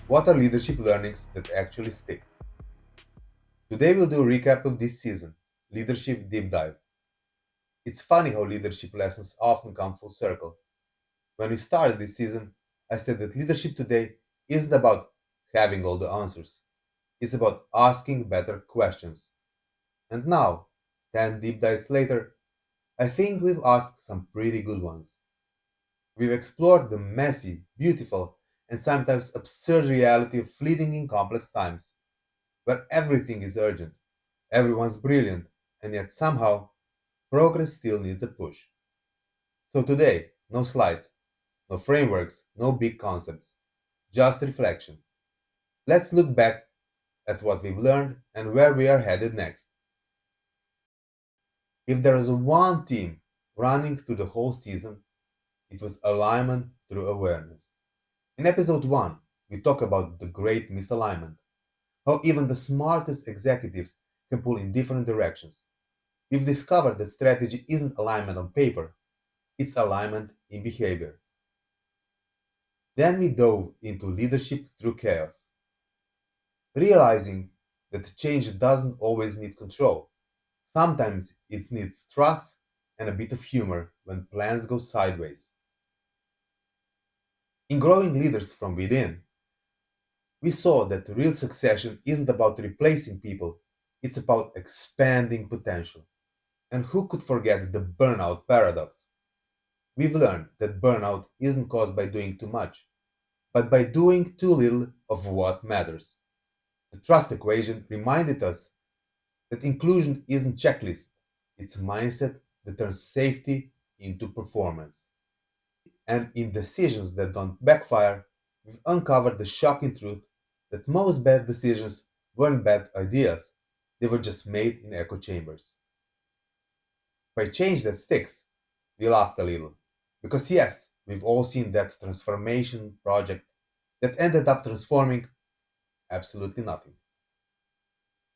What are leadership learnings that actually stick? Today we'll do a recap of this season, Leadership Deep Dive. It's funny how leadership lessons often come full circle. When we started this season, I said that leadership today isn't about having all the answers. It's about asking better questions. And now, 10 deep dives later, I think we've asked some pretty good ones. We've explored the messy, beautiful, and sometimes absurd reality of leading in complex times, where everything is urgent, everyone's brilliant, and yet somehow progress still needs a push. So today, no slides, no frameworks, no big concepts, just reflection. Let's look back at what we've learned and where we are headed next. If there is one theme running through the whole season, it was alignment through awareness. In episode 1, we talk about the great misalignment, how even the smartest executives can pull in different directions. We've discovered that strategy isn't alignment on paper, it's alignment in behavior. Then we dove into leadership through chaos, realizing that change doesn't always need control. Sometimes it needs trust and a bit of humor when plans go sideways. In growing leaders from within, we saw that real succession isn't about replacing people, it's about expanding potential. And who could forget the burnout paradox? We've learned that burnout isn't caused by doing too much, but by doing too little of what matters. The trust equation reminded us that inclusion isn't checklist, it's mindset that turns safety into performance. And in decisions that don't backfire, we've uncovered the shocking truth that most bad decisions weren't bad ideas, they were just made in echo chambers. By change that sticks, we laughed a little. Because yes, we've all seen that transformation project that ended up transforming absolutely nothing.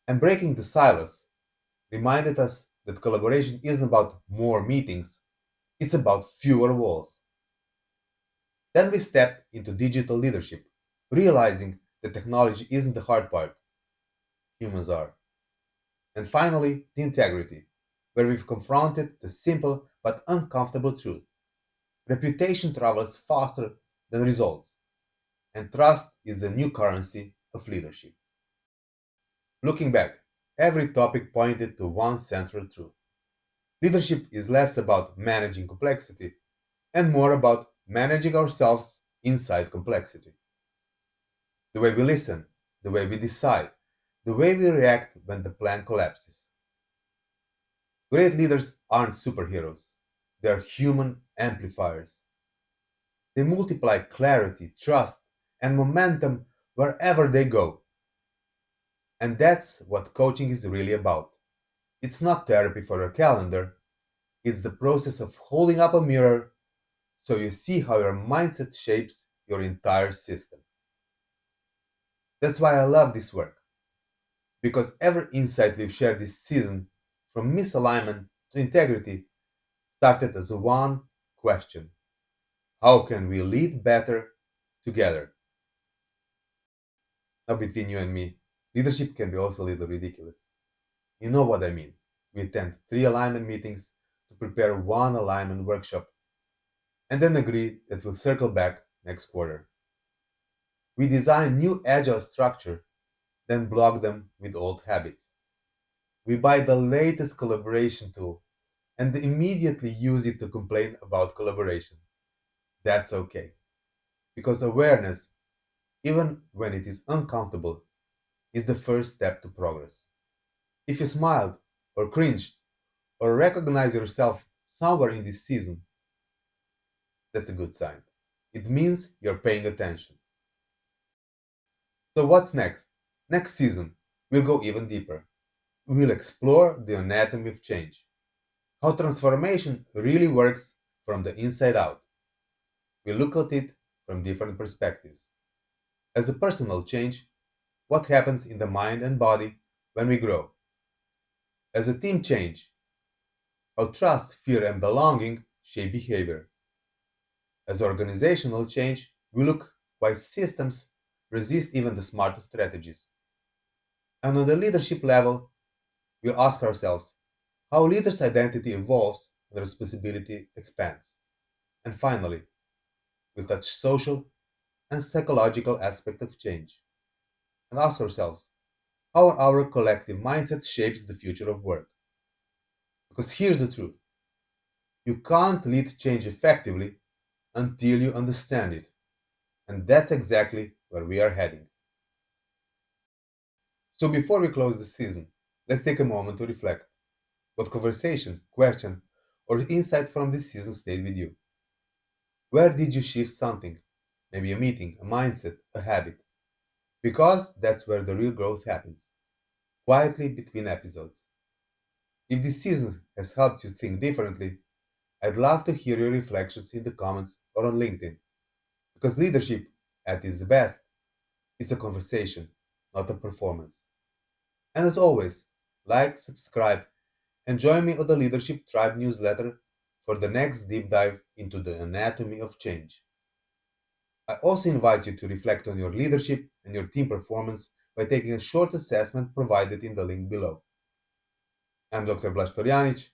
And breaking the silos reminded us that collaboration isn't about more meetings, it's about fewer walls. Then we stepped into digital leadership, realizing that technology isn't the hard part, humans are. And finally, the integrity, where we've confronted the simple but uncomfortable truth. Reputation travels faster than results, and trust is the new currency of leadership. Looking back, every topic pointed to one central truth. Leadership is less about managing complexity and more about managing ourselves inside complexity. The way we listen, the way we decide, the way we react when the plan collapses. Great leaders aren't superheroes, they are human amplifiers. They multiply clarity, trust, and momentum wherever they go. And that's what coaching is really about. It's not therapy for your calendar, it's the process of holding up a mirror so you see how your mindset shapes your entire system. That's why I love this work, because every insight we've shared this season, from misalignment to integrity, started as one question: how can we lead better together? Now, between you and me, leadership can be also a little ridiculous. You know what I mean. We attend 3 alignment meetings to prepare one alignment workshop and then agree that we'll circle back next quarter. We design new agile structure, then block them with old habits. We buy the latest collaboration tool and immediately use it to complain about collaboration. That's okay. Because awareness, even when it is uncomfortable, is the first step to progress. If you smiled, or cringed, or recognize yourself somewhere in this season, that's a good sign. It means you're paying attention. So, what's next? Next season, we'll go even deeper. We'll explore the anatomy of change, how transformation really works from the inside out. We look at it from different perspectives. As a personal change, what happens in the mind and body when we grow? As a team change, how trust, fear, and belonging shape behavior. As organizational change, we look why systems resist even the smartest strategies. And on the leadership level, we'll ask ourselves how leaders' identity evolves and responsibility expands. And finally, we'll touch social and psychological aspect of change and ask ourselves how our collective mindset shapes the future of work. Because here's the truth: you can't lead change effectively until you understand it. And that's exactly where we are heading. So before we close the season, let's take a moment to reflect. What conversation, question, or insight from this season stayed with you? Where did you shift something? Maybe a meeting, a mindset, a habit. Because that's where the real growth happens, quietly between episodes. If this season has helped you think differently, I'd love to hear your reflections in the comments or on LinkedIn. Because leadership, at its best, is a conversation, not a performance. And as always, like, subscribe, and join me on the Leadership Tribe newsletter for the next deep dive into the anatomy of change. I also invite you to reflect on your leadership and your team performance by taking a short assessment provided in the link below. I'm Dr. Blaž Torjanic.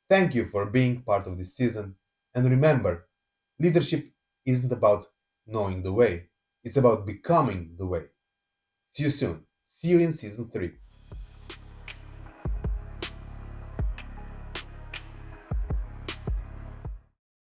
Thank you for being part of this season. And remember, leadership isn't about knowing the way, it's about becoming the way. See you soon. See you in season 3.